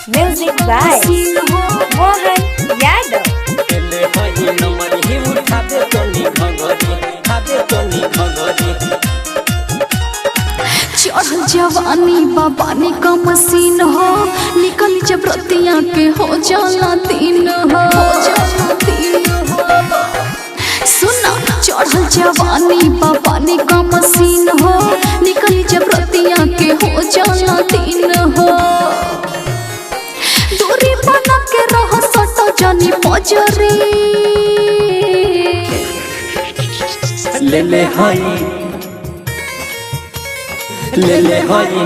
Music by Mohan Yadav. चढ़ जवानी बाबानी का मशीन हो, निकल जब रतिया के हो जाला तीन हो। सुना चढ़ जवानी बाबानी का मशीन हो, निकल जब रतिया के हो जाला तीन हो। दूरी बना के रह सटो जानी पजरी। ले हई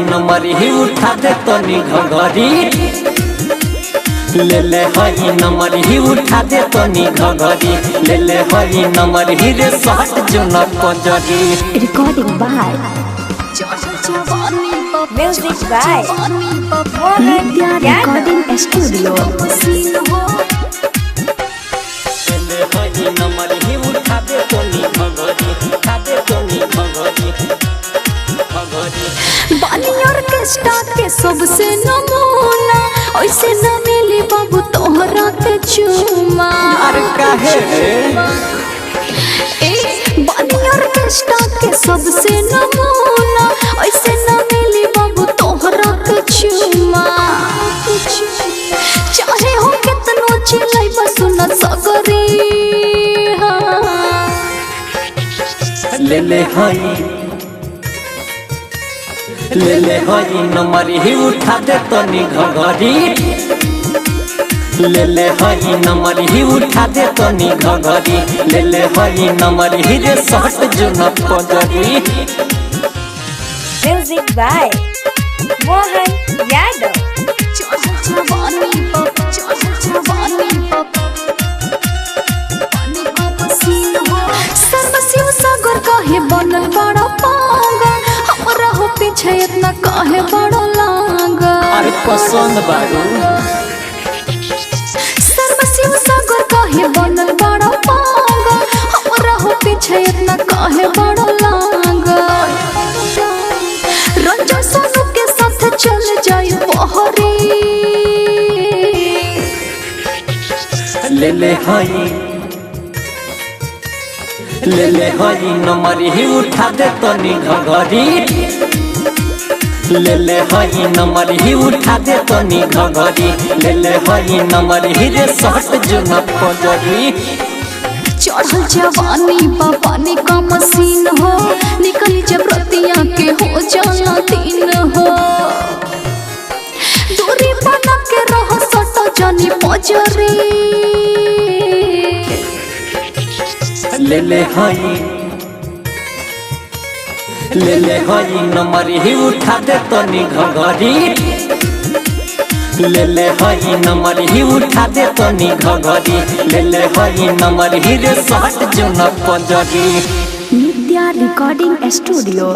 नंबर ही उठा दे तनी घघरी। ले हई नंबर ही उठा दे तनी घघरी। ले हई नंबर ही रे शर्ट जो न पजरी। Recording by music by Mohan Yadav. Recording studio. ले हई नंबर ही उठा दे तनी घघरी। उठा दे तनी घघरी। बानी ऑर्केस्ट्रा के सबसे नमूना, ऐसे न मिली बाबू तोहरा के चुमा। अरे काहे बानी ऑर्केस्ट्रा के सबसे नमूना, ऐसे न मिली बाबू तोहरा के चुमा। चाहे हो कितनो चिल्लाई बस न सगरी। ले हई नंबर ही उठा दे तनी घघरी। ले हई नंबर ही उठा दे तनी घघरी। ले हई नंबर ही रे शर्ट जो न पजरी। Music by Mohan Yadav. सर्वशिव सागर काहे बनल बड़ा पागा, हमरा हो पीछे इतना काहे बड़ा लागा। अरे पसंद बारू। सर्वशिव सागर काहे बनल बड़ा पागा, हमरा हो पीछे इतना काहे बड़ा लागा। रंजन सोनू के साथ चल जाई बहरी। ले हई नंबर ही उठा दे तनी घघरी। ले हई नंबर ही उठा दे तनी घघरी। ले हई नंबर ही रे शर्ट जो न पजरी। चढ़ जवानी बाबानी का मशीन हो, निकल जब रतिया के हो जाला तीन हो। दूरी बना के रह सटो जानी पजरी। ले हई नंबर ही उठा दे तनी घघरी। ले हई नंबर ही उठा दे तनी घघरी। ले हई नंबर ही रे शर्ट जो न पजरी। नित्या रिकॉर्डिंग स्टूडियो।